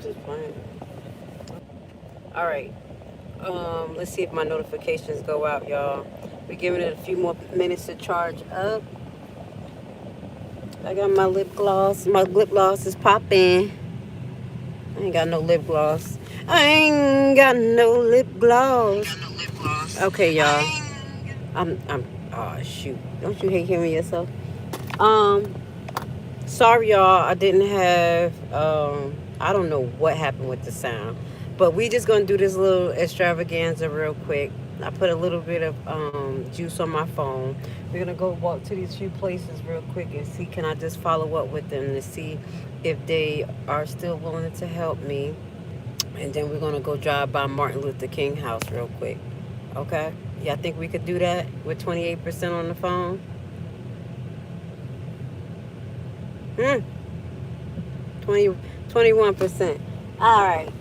just playing. All right. Let's see if my notifications go out, y'all. We're giving it a few more minutes to charge up. I got my lip gloss. My lip gloss is popping. I ain't got no lip gloss. I ain't got no lip gloss. Okay, y'all. Oh shoot. Don't you hate hearing yourself? Um, Sorry, y'all. I didn't have. I don't know what happened with the sound, but we just gonna do this little extravaganza real quick. I put a little bit of juice on my phone. We're gonna go walk to these few places real quick and see. Can I just follow up with them to see if they are still willing to help me? And then we're gonna go drive by Martin Luther King house real quick. Okay? Yeah, I think we could do that with 28% on the phone. 20, 21%. All right.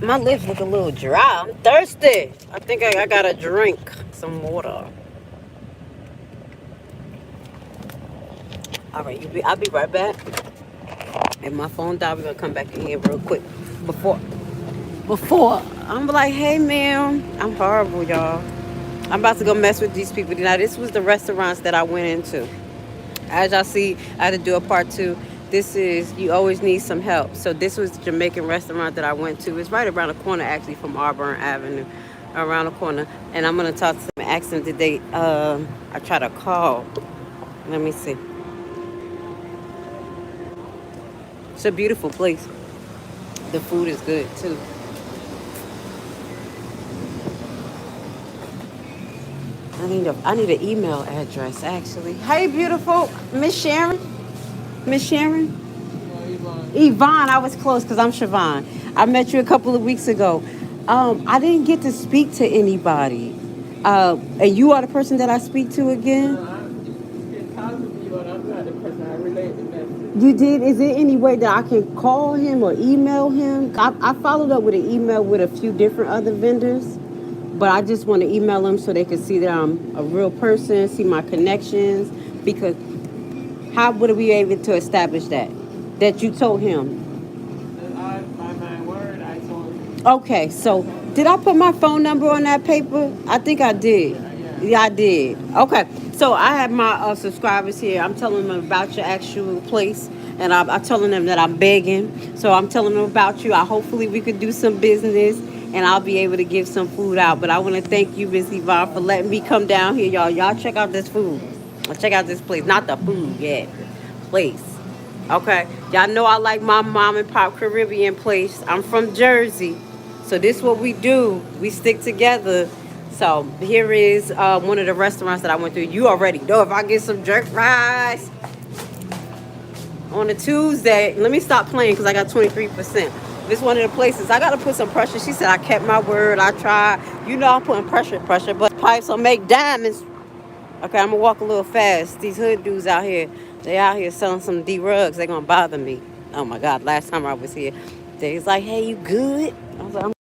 My lips look a little dry. I'm thirsty. I think I gotta drink some water. All right, I'll be right back. If my phone died, we're gonna come back in here real quick. Before I'm like, hey, ma'am, I'm horrible, y'all. I'm about to go mess with these people. Now, this was the restaurants that I went into. As y'all see, I had to do a part two. This is You Always Need Some Help. So this was the Jamaican restaurant that I went to. It's right around the corner, actually, from Auburn Avenue, around the corner. And I'm gonna talk to them, ask them, did they? I try to call. Let me see. It's a beautiful place. The food is good too. I need an email address, actually. Hey, beautiful Miss Sharon. Miss Sharon. Yvonne, I was close because I'm Siobhan. I met you a couple of weeks ago. I didn't get to speak to anybody. And you are the person that I speak to again? You did? Is there any way that I can call him or email him? I followed up with an email with a few different other vendors, but I just want to email them so they can see that I'm a real person, see my connections. Because how would we be able to establish that? That you told him? Okay, so did I put my phone number on that paper? I think I did. Yeah, I did. Okay, so I have my subscribers here. I'm telling them about your actual place, and I'm telling them that I'm begging. So I'm telling them about you. Hopefully we could do some business, and I'll be able to give some food out. But I want to thank you, Miss Yvonne, for letting me come down here, y'all. Y'all check out this food. Check out this place. Not the food yet. Place. Okay. Y'all know I like my mom and pop Caribbean place. I'm from Jersey. So this is what we do. We stick together. So here is one of the restaurants that I went through. You already know if I get some jerk fries on a Tuesday. Let me stop playing because I got 23%. This is one of the places. I got to put some pressure. She said I kept my word. I tried. You know I'm putting pressure. But pipes will make diamonds. Okay, I'm going to walk a little fast. These hood dudes out here, they out here selling some D-rugs. They're going to bother me. Oh, my God. Last time I was here, they was like, hey, you good? I was like, I'm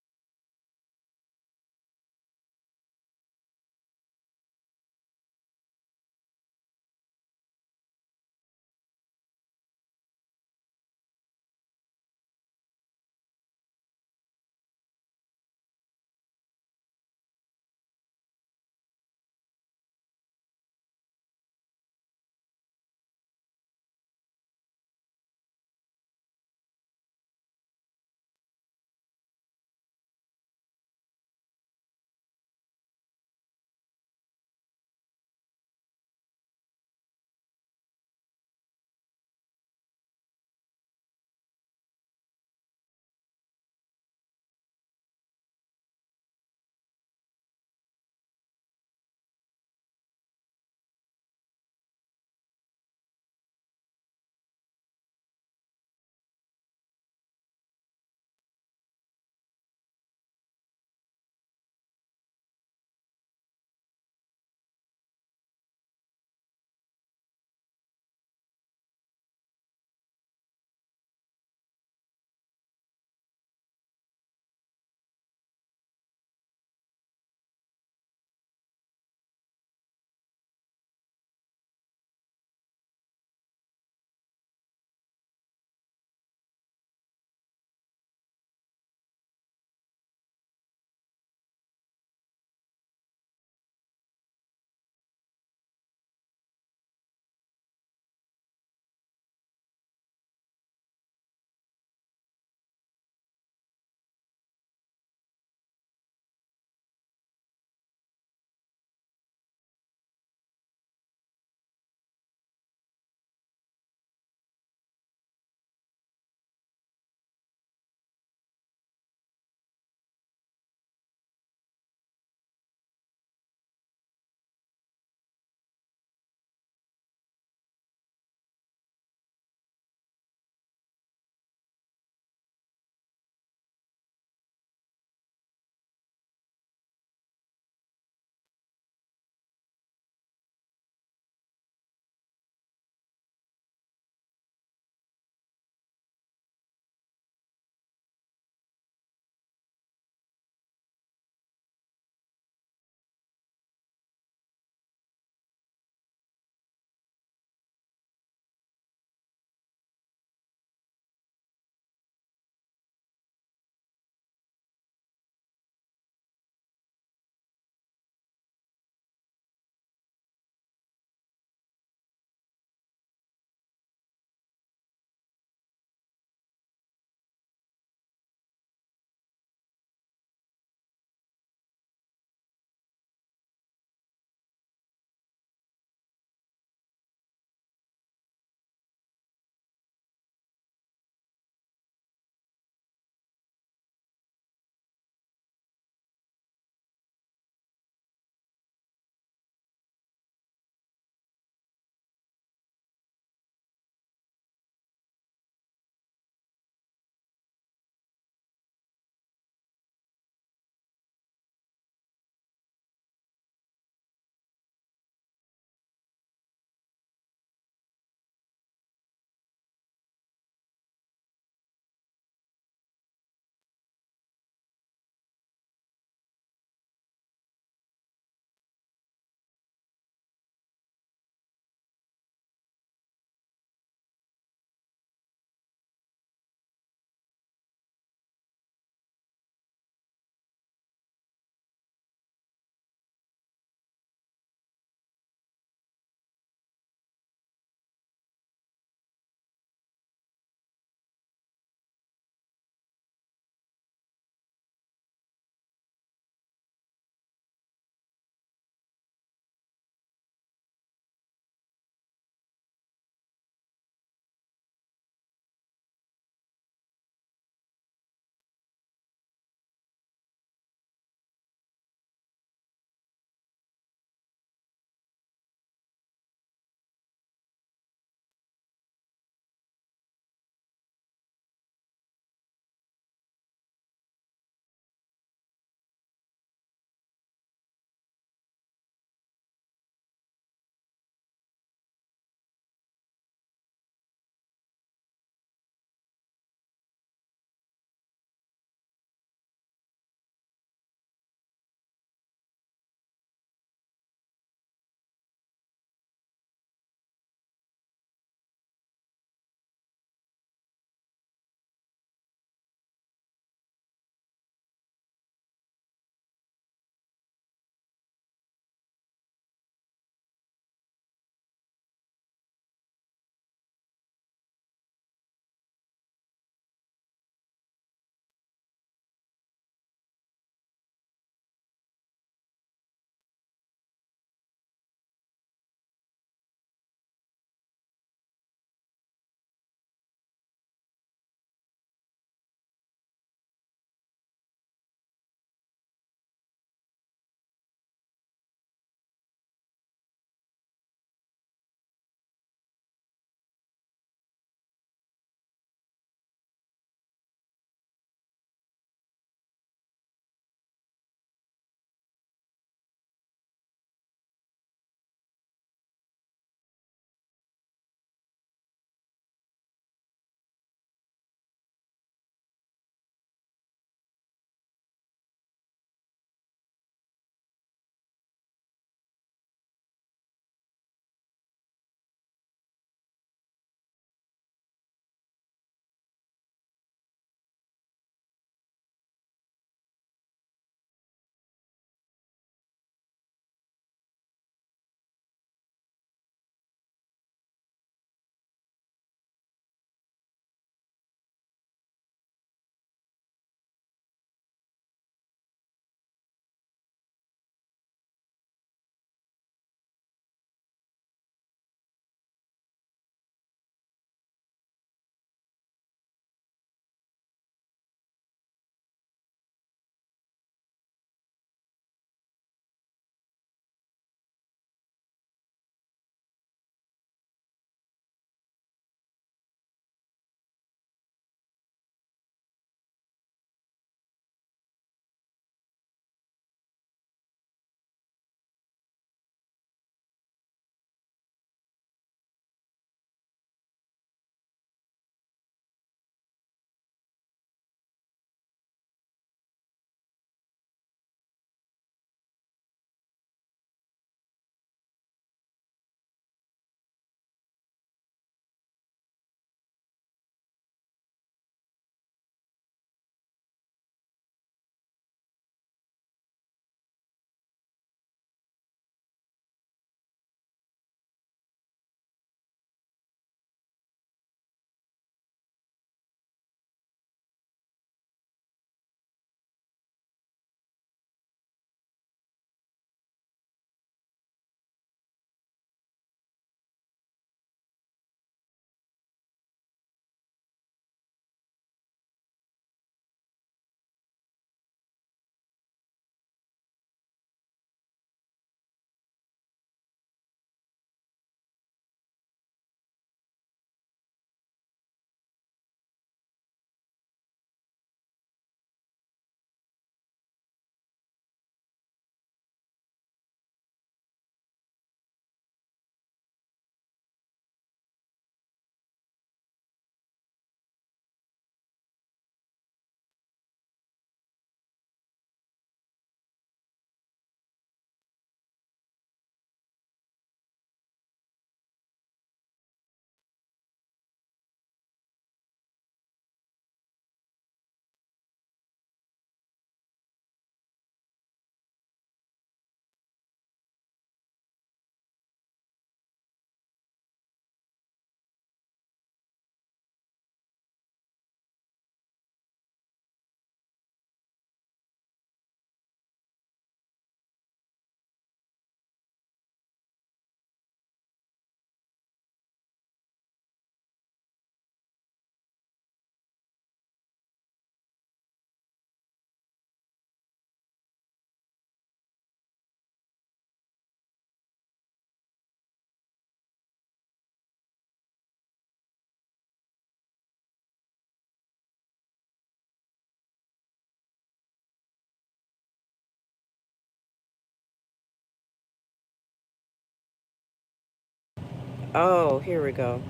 Oh, here we go.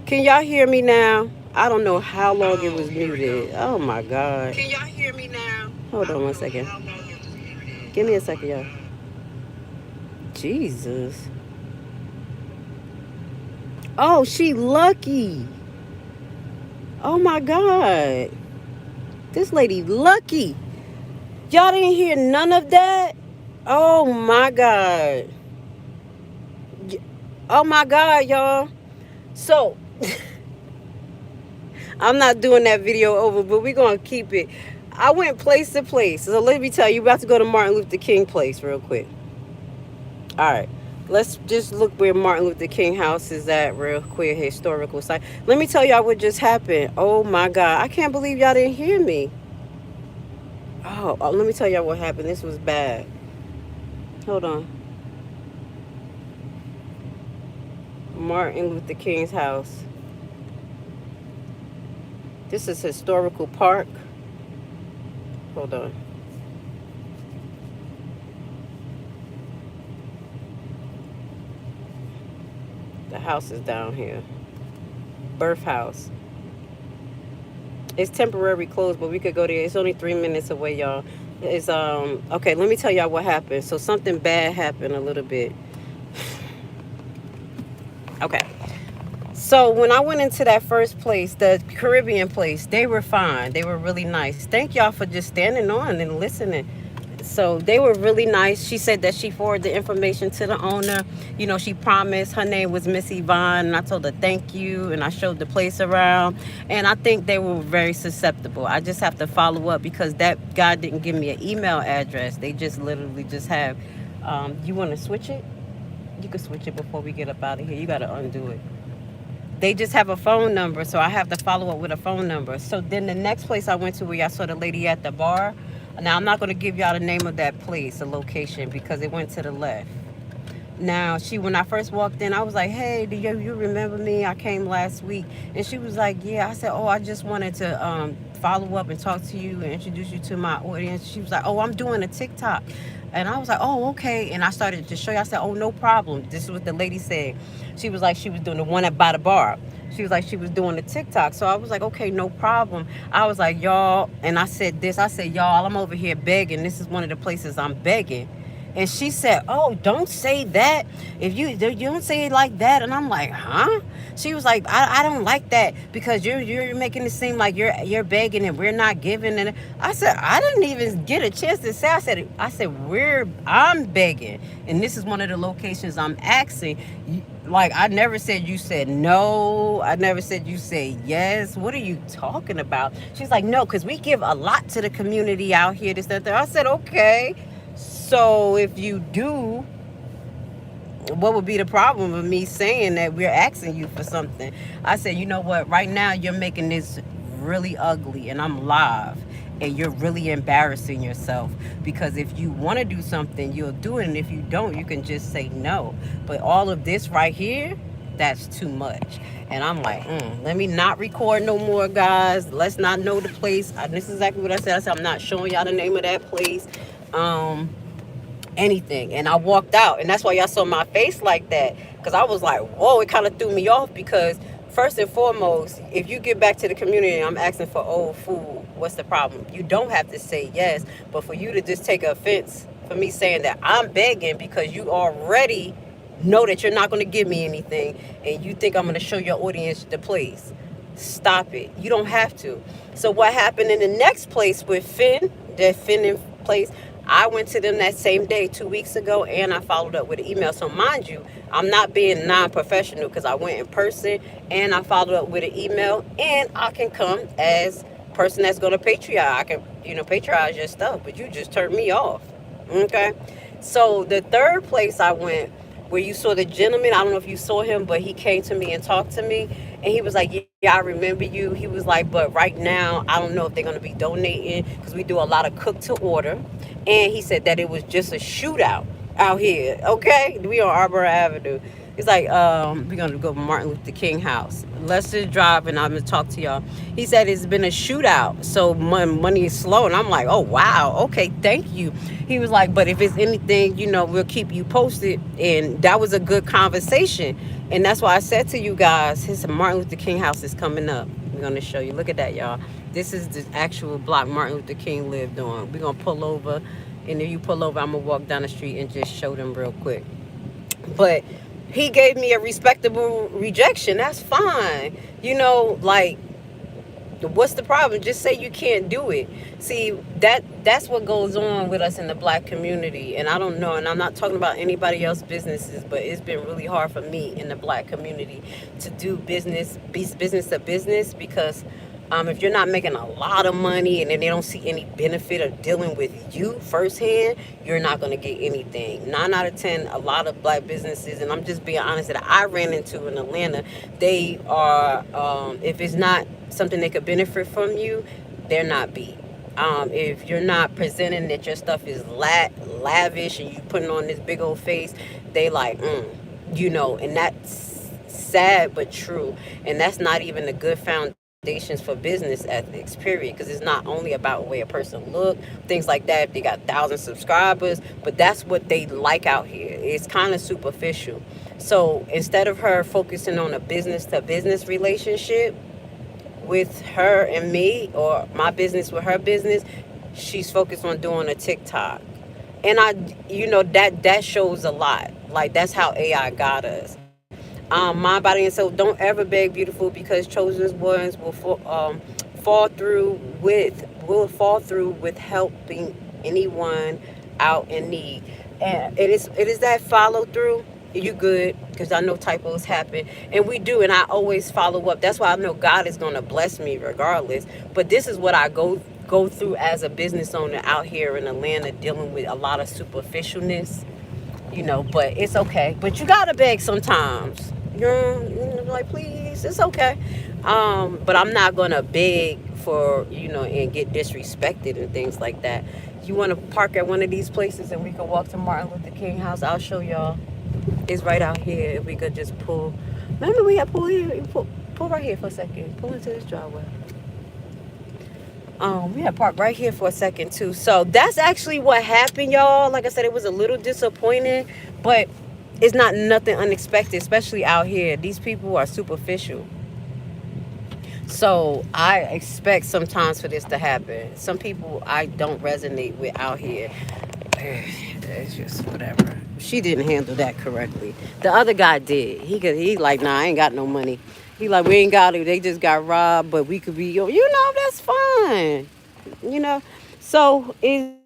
Can y'all hear me now? I don't know how long it was muted. Oh my God. Can y'all hear me now? Hold on one second. Give me a second, y'all. Jesus. Oh, she lucky. Oh my God. This lady lucky. Y'all didn't hear none of that? Oh my God. Oh my God, y'all. So, I'm not doing that video over, but we're going to keep it. I went place to place. So let me tell you, about to go to Martin Luther King place real quick. All right. Let's just look where Martin Luther King house is at real quick, historical site. Let me tell y'all what just happened. Oh my God. I can't believe y'all didn't hear me. Let me tell y'all what happened. This was bad. Hold on. Martin Luther King's house. This is historical park. Hold on. The house is down here. Birth house. It's temporary closed, but we could go there. It's only 3 minutes away, y'all. It's okay, let me tell y'all what happened. So something bad happened a little bit. Okay. So when I went into that first place, the Caribbean place, they were fine. They were really nice. Thank y'all for just standing on and listening. So they were really nice. She said that she forwarded the information to the owner. You know, she promised. Her name was Miss Yvonne, and I told her thank you, and I showed the place around. And I think they were very susceptible. I just have to follow up because that guy didn't give me an email address. They just literally just have, you want to switch it? You can switch it before we get up out of here. You got to undo it. They just have a phone number, so I have to follow up with a phone number. So then the next place I went to where y'all saw the lady at the bar, now I'm not going to give y'all the name of that place, the location, because it went to the left. Now, when I first walked in, I was like, hey, do you remember me? I came last week. And she was like, yeah. I said, oh, I just wanted to follow up and talk to you and introduce you to my audience. She was like, oh, I'm doing a TikTok. And I was like, oh, okay. And I started to show you. I said, oh, no problem. This is what the lady said. She was like, she was doing the one by the bar. She was like, she was doing the TikTok. So I was like, okay, no problem. I was like, y'all, and I said this. I said, y'all, I'm over here begging. This is one of the places I'm begging. And she said, oh, don't say that. If you don't say it like that. And I'm like, huh? She was like, I don't like that because you're making it seem like you're begging and we're not giving. And I said, I didn't even get a chance to say. I said, I'm begging. And this is one of the locations I'm asking. Like, I never said you said no. I never said you said yes. What are you talking about? She's like, no, because we give a lot to the community out here. This, that, that. I said, okay. So if you do, what would be the problem with me saying that we're asking you for something? I said, you know what? Right now you're making this really ugly and I'm live and you're really embarrassing yourself because if you want to do something, you'll do it. And if you don't, you can just say no. But all of this right here, that's too much. And I'm like, let me not record no more, guys. Let's not know the place. This is exactly what I said. I said, I'm not showing y'all the name of that place. Anything. And I walked out, and that's why y'all saw my face like that, because I was like, whoa, it kind of threw me off because first and foremost, if you get back to the community and I'm asking for old food, what's the problem? You don't have to say yes, but for you to just take offense for me saying that I'm begging because you already know that you're not going to give me anything and you think I'm going to show your audience the place. Stop it. You don't have to. So what happened in the next place with that Finn place, I went to them that same day 2 weeks ago and I followed up with an email. So mind you, I'm not being non-professional because I went in person and I followed up with an email, and I can come as person that's going to patronize. I can, patronize your stuff, but you just turned me off. Okay. So the third place I went, where you saw the gentleman, I don't know if you saw him, but he came to me and talked to me. And he was like, yeah, I remember you. He was like, but right now, I don't know if they're going to be donating because we do a lot of cook to order. And he said that it was just a shootout out here. Okay. We on Arbor Avenue. He's like, we're gonna go to Martin Luther King house. Let's just drive and I'm gonna talk to y'all. He said it's been a shootout, so money is slow. And I'm like, oh wow, okay, thank you. He was like, but if it's anything, we'll keep you posted. And that was a good conversation. And that's why I said to you guys, his Martin Luther King house is coming up. We're gonna show you. Look at that, y'all. This is the actual block Martin Luther King lived on. We're gonna pull over, and if you pull over, I'm gonna walk down the street and just show them real quick. But he gave me a respectable rejection. That's fine. Like, what's the problem? Just say you can't do it. See, that's what goes on with us in the black community. And I don't know, and I'm not talking about anybody else's businesses, but it's been really hard for me in the black community to do business to business, because if you're not making a lot of money and then they don't see any benefit of dealing with you firsthand, you're not going to get anything. 9 out of 10, a lot of black businesses, and I'm just being honest, that I ran into in Atlanta, they are, if it's not something they could benefit from you, they're not beat. If you're not presenting that your stuff is lavish and you putting on this big old face, they like, and that's sad but true. And that's not even a good foundation for business ethics, period, because it's not only about the way a person look, things like that, if they got 1,000 subscribers, but that's what they like out here. It's kind of superficial. So instead of her focusing on a business to business relationship with her and me, or my business with her business, she's focused on doing a TikTok. And that shows a lot. Like, that's how AI got us. My body and soul, don't ever beg, beautiful, because chosen ones fall through with helping anyone out in need. And it is that follow through. You good, because I know typos happen, and we do, and I always follow up. That's why I know God is going to bless me regardless. But this is what I go through as a business owner out here in Atlanta, dealing with a lot of superficialness. But it's okay. But you gotta beg sometimes. You're like, please, it's okay. But I'm not gonna beg for, and get disrespected and things like that. You want to park at one of these places and we can walk to Martin Luther King house? I'll show y'all. It's right out here. If we could just pull. Remember, we had pull here. Pull right here for a second. Pull into this driveway. We had parked right here for a second too. So that's actually what happened, y'all. Like I said, it was a little disappointing, but it's not nothing unexpected, especially out here. These people are superficial. So I expect sometimes for this to happen. Some people I don't resonate with out here. It's just whatever. She didn't handle that correctly. The other guy did. He like, nah, I ain't got no money. He like, we ain't got it. They just got robbed, but we could be, that's fine. So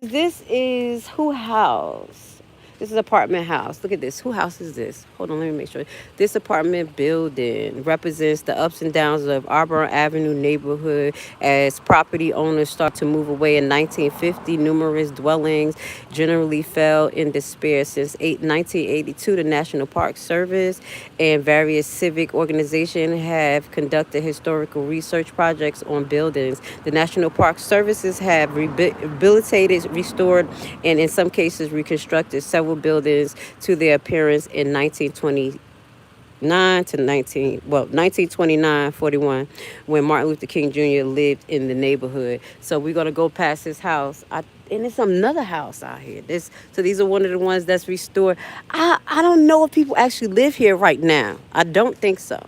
this is who house? This is apartment house. Look at this. Who house is this? Hold on, let me make sure. This apartment building represents the ups and downs of Auburn Avenue neighborhood as property owners start to move away in 1950. Numerous dwellings generally fell in despair. Since 1982, the National Park Service and various civic organizations have conducted historical research projects on buildings. The National Park Services have rehabilitated, restored, and in some cases reconstructed several buildings to their appearance in 1929-41, when Martin Luther King Jr. lived in the neighborhood. So we're gonna go past his house. And it's another house out here. So these are one of the ones that's restored. I don't know if people actually live here right now. I don't think so.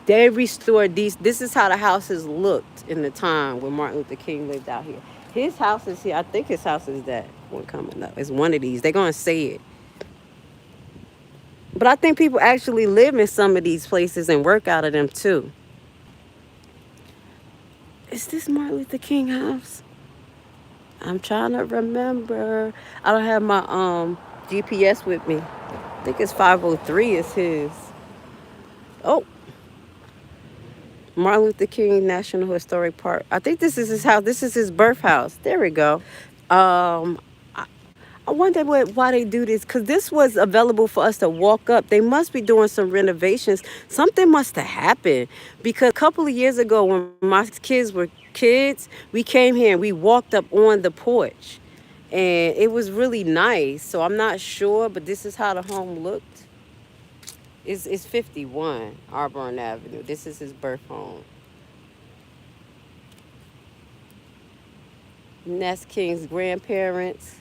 They restored these. This is how the houses looked in the time when Martin Luther King lived out here. His house is here. I think his house is that one coming up. It's one of these. They're going to say it. But I think people actually live in some of these places and work out of them too. Is this Martin Luther King house? I'm trying to remember. I don't have my GPS with me. I think it's 503 is his. Oh. Martin Luther King National Historic Park. I think this is his house. This is his birth house. There we go. I wonder why they do this, because this was available for us to walk up. They must be doing some renovations. Something must have happened, because a couple of years ago when my kids were kids, we came here and we walked up on the porch. and it was really nice. So I'm not sure, but this is how the home looked. It's 51 Auburn Avenue. This is his birth home. Ness King's grandparents.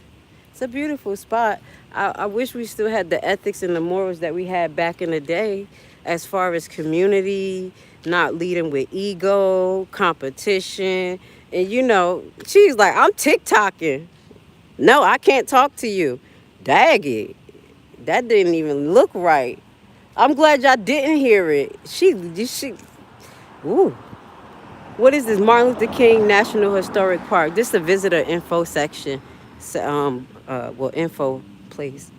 It's a beautiful spot. I wish we still had the ethics and the morals that we had back in the day as far as community, not leading with ego, competition. And she's like, I'm TikToking. No, I can't talk to you. Dag it. That didn't even look right. I'm glad y'all didn't hear it. Ooh. What is this? Martin Luther King National Historic Park. This is a visitor info section. Info place.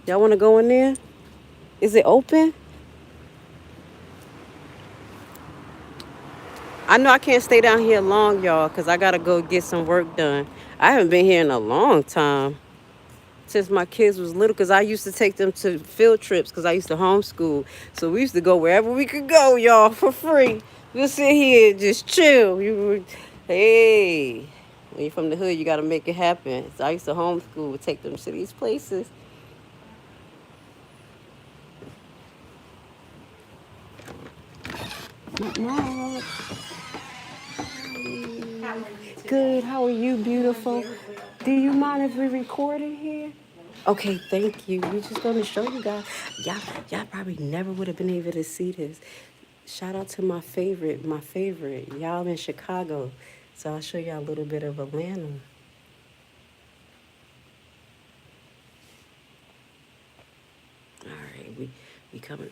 Y'all want to go in there? Is it open? I know I can't stay down here long, y'all, because I got to go get some work done. I haven't been here in a long time. Since my kids was little, because I used to take them to field trips because I used to homeschool. So we used to go wherever we could go, y'all, for free. Just sit here and just chill. Hey, when you're from the hood, you got to make it happen. So I used to homeschool, take them to these places. Mom. Good. How are you, beautiful? Do you mind if we record in here? Okay, thank you. We're just going to show you guys. Y'all probably never would have been able to see this. Shout out to my favorite. Y'all in Chicago. So I'll show y'all a little bit of Atlanta. All right, we coming.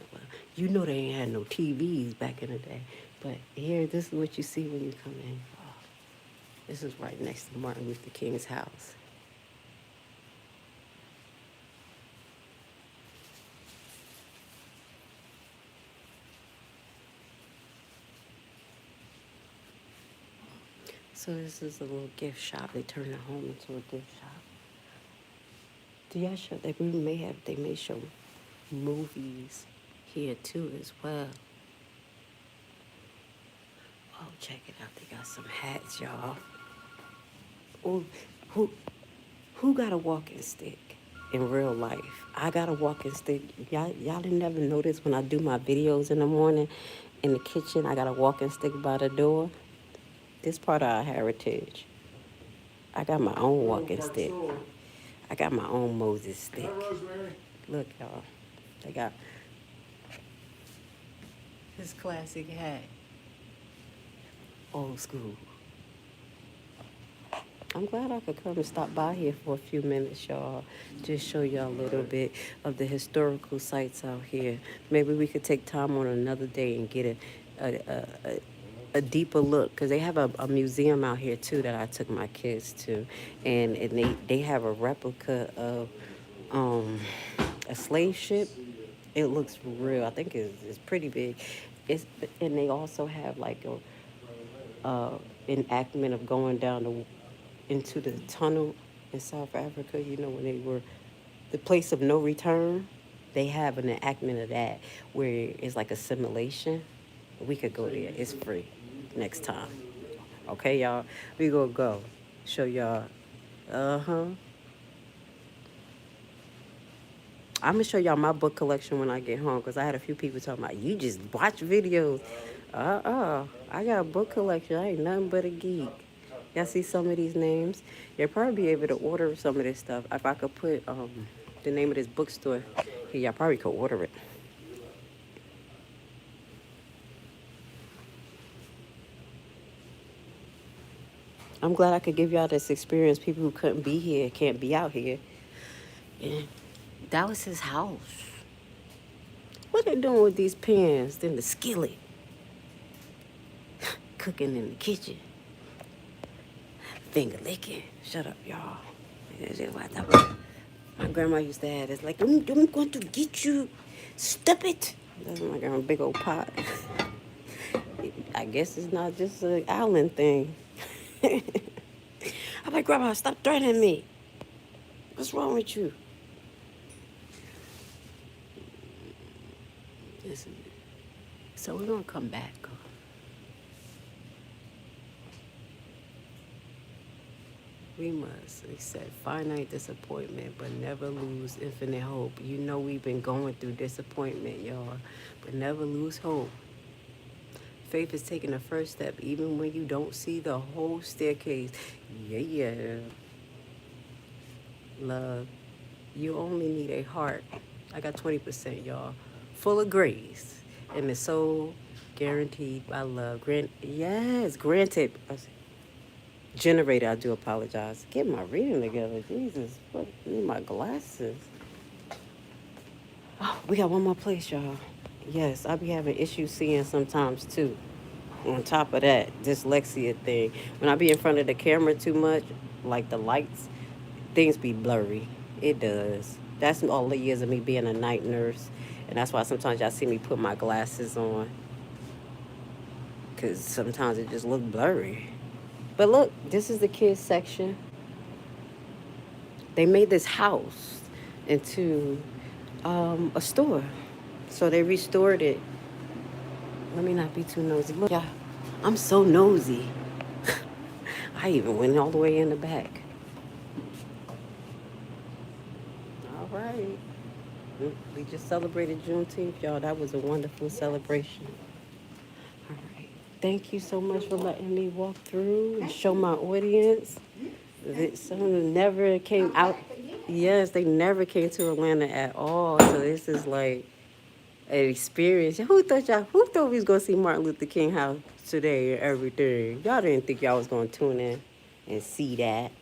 You know they ain't had no TVs back in the day. But here, this is what you see when you come in. Oh, this is right next to Martin Luther King's house. So this is a little gift shop. They turned the home into a gift shop. Do y'all show that they may show movies here too as well. Oh, check it out. They got some hats, y'all. Oh, who got a walking stick in real life? I got a walking stick. Y'all didn't never notice when I do my videos in the morning in the kitchen, I got a walking stick by the door. This part of our heritage. I got my own walking stick. I got my own Moses stick. Look, y'all. They got this classic hat. Old school. I'm glad I could come and stop by here for a few minutes, y'all. Just show y'all a little bit of the historical sites out here. Maybe we could take time on another day and get a deeper look, because they have a museum out here too that I took my kids to, and they have a replica of a slave ship. It looks real. I think it's pretty big. And they also have like a enactment of going down into the tunnel in South Africa. You know, when they were the place of no return. They have an enactment of that where it's like a simulation. We could go there. It's free next time. Okay, y'all? We gonna go. Show y'all. I'm gonna show y'all my book collection when I get home, because I had a few people talking about, you just watch videos. I got a book collection. I ain't nothing but a geek. Y'all see some of these names? You'll probably be able to order some of this stuff. If I could put the name of this bookstore here, y'all probably could order it. I'm glad I could give y'all this experience. People who couldn't be here, can't be out here. And that was his house. What they doing with these pans? Then the skillet. Cooking in the kitchen. Finger licking. Shut up, y'all. My grandma used to have this, like, I'm going to get you. Stop it. That's my grandma, big old pot. I guess it's not just an island thing. I'm like, Grandma, stop threatening me. What's wrong with you? Listen. So we're going to come back. We must accept finite disappointment, but never lose infinite hope. You know we've been going through disappointment, y'all, but never lose hope. Faith is taking the first step, even when you don't see the whole staircase. Yeah. Love. You only need a heart. I got 20%, y'all. Full of grace. And the soul guaranteed by love. Yes, granted. Generator, I do apologize. Get my reading together. Jesus. What? I need my glasses. Oh, we got one more place, y'all. Yes, I be having issues seeing sometimes, too. On top of that, dyslexia thing. When I be in front of the camera too much, like the lights, things be blurry. It does. That's all the years of me being a night nurse. And that's why sometimes y'all see me put my glasses on. Because sometimes it just look blurry. But look, this is the kids section. They made this house into a store. So they restored it. Let me not be too nosy. Look, yeah, I'm so nosy. I even went all the way in the back. All right. We just celebrated Juneteenth, y'all. That was a wonderful celebration. All right. Thank you so much for letting me walk through and show my audience that someone never came out. Yes, they never came to Atlanta at all. So this is like an experience. Who thought we was gonna see Martin Luther King house today and everything? Y'all didn't think y'all was gonna tune in and see that.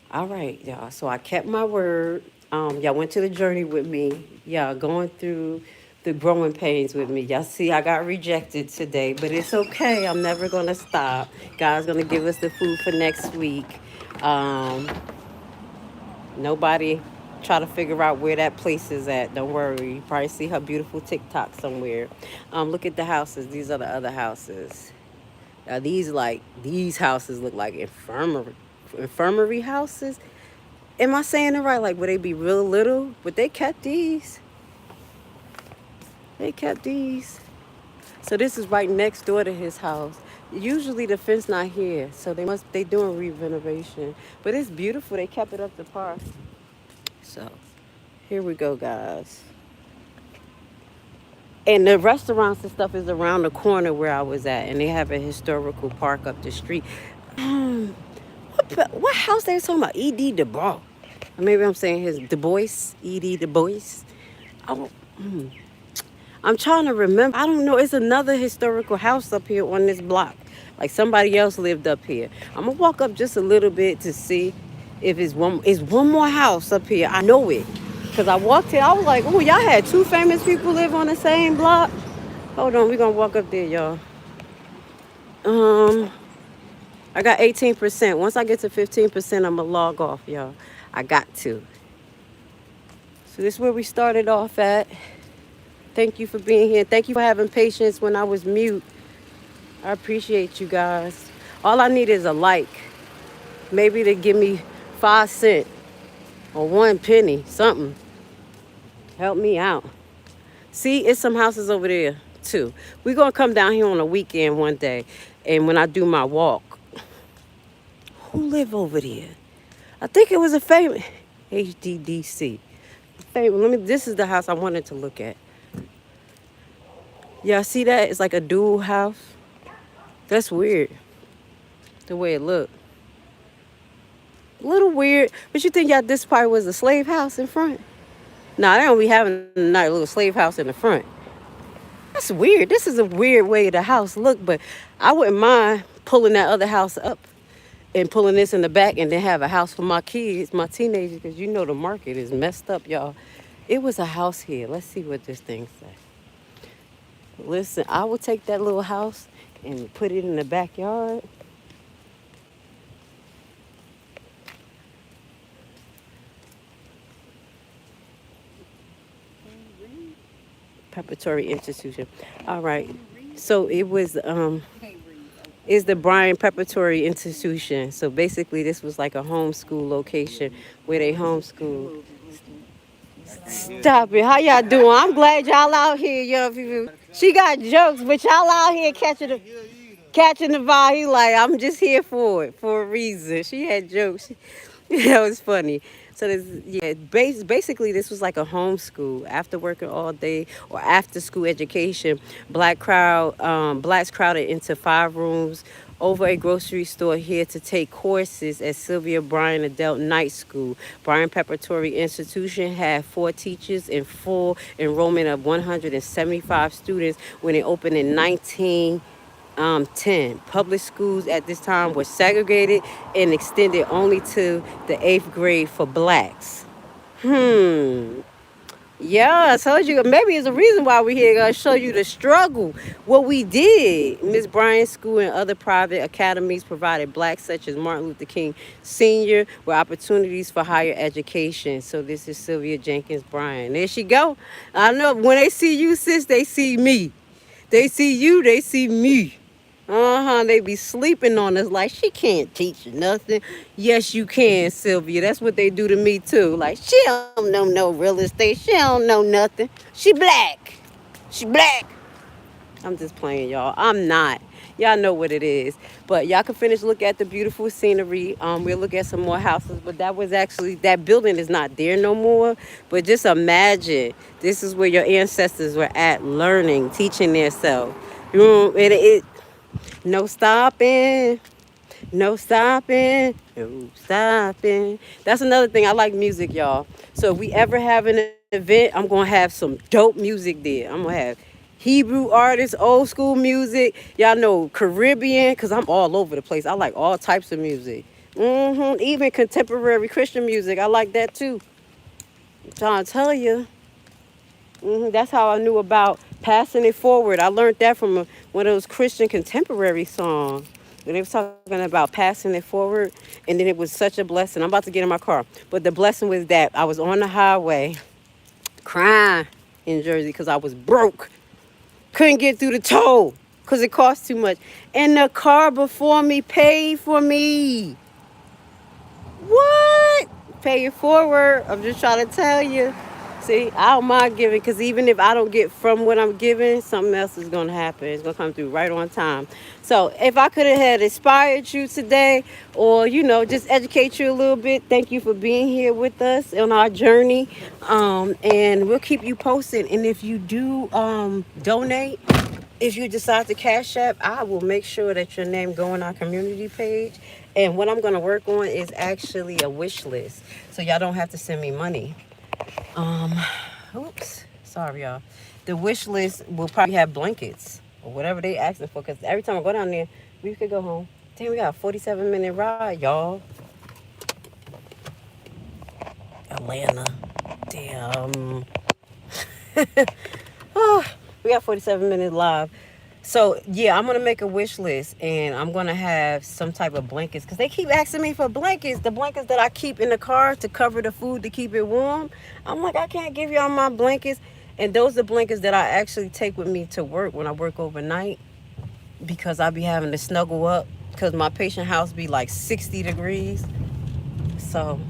All right, y'all. So I kept my word. Y'all went to the journey with me. Y'all going through the growing pains with me. Y'all see I got rejected today, but it's okay. I'm never gonna stop. God's gonna give us the food for next week. Nobody try to figure out where that place is at. Don't worry. You probably see her beautiful TikTok somewhere. Look at the houses. These are the other houses. Now these houses look like infirmary houses. Am I saying it right? Like, would they be real little? But they kept these. They kept these. So this is right next door to his house. Usually the fence not here, so they doing renovation. But it's beautiful. They kept it up to par. So here we go, guys. And the restaurants and stuff is around the corner where I was at, and they have a historical park up the street. What house they talking about? E.D. Du Bois. Maybe I'm saying his Du Bois. E.D. Du Bois. Oh, I'm trying to remember. I don't know. It's another historical house up here on this block. Like somebody else lived up here. I'm gonna walk up just a little bit to see if it's one more house up here. I know it. Cause I walked here, I was like, oh, y'all had two famous people live on the same block. Hold on, we're gonna walk up there, y'all. I got 18%. Once I get to 15%, I'm gonna log off, y'all. I got to. So this is where we started off at. Thank you for being here. Thank you for having patience when I was mute. I appreciate you guys. All I need is a like. Maybe to give me 5 cents or 1 penny, something. Help me out. See, it's some houses over there too. We're gonna come down here on a weekend one day, and when I do my walk. Who live over there? I think it was a famous HDDC. This is the house I wanted to look at. Y'all see that? It's like a dual house. That's weird. The way it looked. A little weird. But you think this probably was a slave house in front? Nah, they don't be having a nice little slave house in the front. That's weird. This is a weird way the house look, but I wouldn't mind pulling that other house up and pulling this in the back and then have a house for my kids, my teenagers, because you know the market is messed up, y'all. It was a house here. Let's see what this thing says. Listen, I would take that little house and put it in the backyard. Preparatory institution. All right. So it was is the Bryan Preparatory Institution. So basically this was like a homeschool location where they homeschool. Stop it. How y'all doing? I'm glad y'all out here, young people. She got jokes, but y'all out here catching catching the vibe. He like, I'm just here for it, for a reason. She had jokes. That was funny. So this, yeah, basically this was like a homeschool after working all day or after school education. Blacks crowded into 5 rooms over a grocery store here to take courses at Sylvia Bryan Adult Night School. Bryan Preparatory Institution had 4 teachers and full enrollment of 175 students when it opened in 10. Public schools at this time were segregated and extended only to the 8th grade for blacks. Hmm. Yeah, I told you. Maybe it's a reason why we're here. Gonna show you the struggle, what we did. Miss Bryant's school and other private academies provided blacks such as Martin Luther King Sr. with opportunities for higher education. So this is Sylvia Jenkins Bryan. There she go. I know when they see you, sis, they see me. They see you, they see me. They be sleeping on us like she can't teach you nothing. Yes, you can, Sylvia. That's what they do to me too. Like she don't know no real estate. She don't know nothing. She black. She black. I'm just playing, y'all. I'm not. Y'all know what it is. But y'all can finish look at the beautiful scenery. We'll look at some more houses. But that was actually, that building is not there no more. But just imagine, this is where your ancestors were at learning, teaching themselves. You know, no stopping. No stopping. No stopping. That's another thing. I like music, y'all. So if we ever have an event, I'm going to have some dope music there. I'm going to have Hebrew artists, old school music. Y'all know Caribbean, because I'm all over the place. I like all types of music. Even contemporary Christian music. I like that too. I'm trying to tell you. That's how I knew about passing it forward. I learned that from one of those Christian contemporary songs. When they was talking about passing it forward, and then it was such a blessing. I'm about to get in my car, but the blessing was that I was on the highway, crying in Jersey because I was broke, couldn't get through the toll because it cost too much, and the car before me paid for me. What? Pay it forward. I'm just trying to tell you. See, I don't mind giving because even if I don't get from what I'm giving, something else is going to happen. It's going to come through right on time. So if I could have had inspired you today or, just educate you a little bit, thank you for being here with us on our journey. And we'll keep you posted. And if you do donate, if you decide to Cash App, I will make sure that your name go on our community page. And what I'm going to work on is actually a wish list. So y'all don't have to send me money. Oops, sorry y'all. The wish list will probably have blankets or whatever they asking for. Cause every time I go down there, we could go home. Damn, we got a 47-minute ride, y'all. Atlanta, damn. We got 47 minutes live. So yeah, I'm gonna make a wish list and I'm gonna have some type of blankets because they keep asking me for blankets. The blankets that I keep in the car to cover the food to keep it warm. I'm like, I can't give y'all my blankets. And those are the blankets that I actually take with me to work when I work overnight because I be having to snuggle up because my patient house be like 60 degrees. So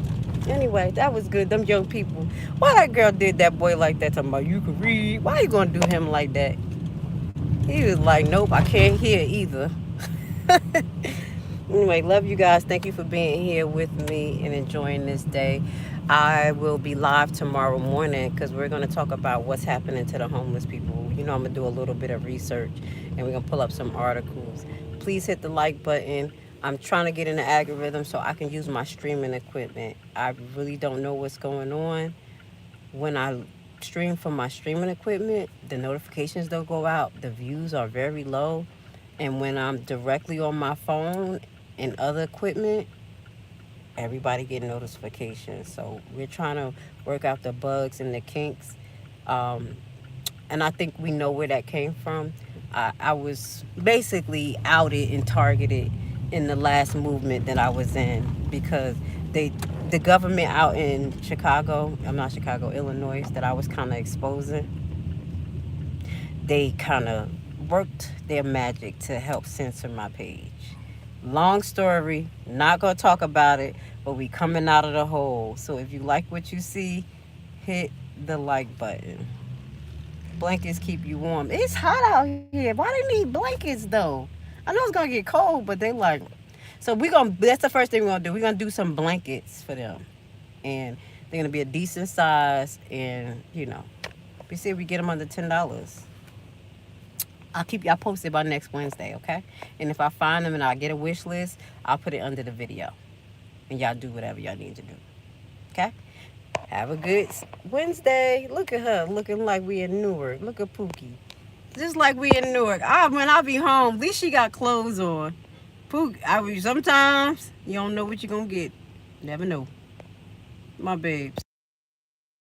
anyway, that was good. Them young people. Why that girl did that boy like that? Talking about you can read. Why you gonna do him like that? He was like, nope, I can't hear either. Anyway, love you guys. Thank you for being here with me and enjoying this day. I will be live tomorrow morning because we're going to talk about what's happening to the homeless people. I'm going to do a little bit of research and we're going to pull up some articles. Please hit the like button. I'm trying to get in the algorithm so I can use my streaming equipment. I really don't know what's going on. When I stream from my streaming equipment, the notifications don't go out. The views are very low. And when I'm directly on my phone and other equipment, everybody get notifications. So we're trying to work out the bugs and the kinks. And I think we know where that came from. I was basically outed and targeted in the last movement that I was in because the government out in Illinois, that I was kind of exposing, they kind of worked their magic to help censor my page. Long story, not going to talk about it, but we coming out of the hole. So if you like what you see, hit the like button. Blankets keep you warm. It's hot out here. Why do they need blankets though? I know it's gonna get cold, but they like. So that's the first thing we're gonna do. We're gonna do some blankets for them, and they're gonna be a decent size, and we see if we get them under $10. I'll keep y'all posted by next Wednesday, okay? And if I find them and I get a wish list, I'll put it under the video, and y'all do whatever y'all need to do, okay? Have a good Wednesday. Look at her looking like we in Newark. Look at Pookie. Just like we in Newark. Oh, man, I'll be home. At least she got clothes on. Pookie, sometimes you don't know what you're going to get. Never know. My babes.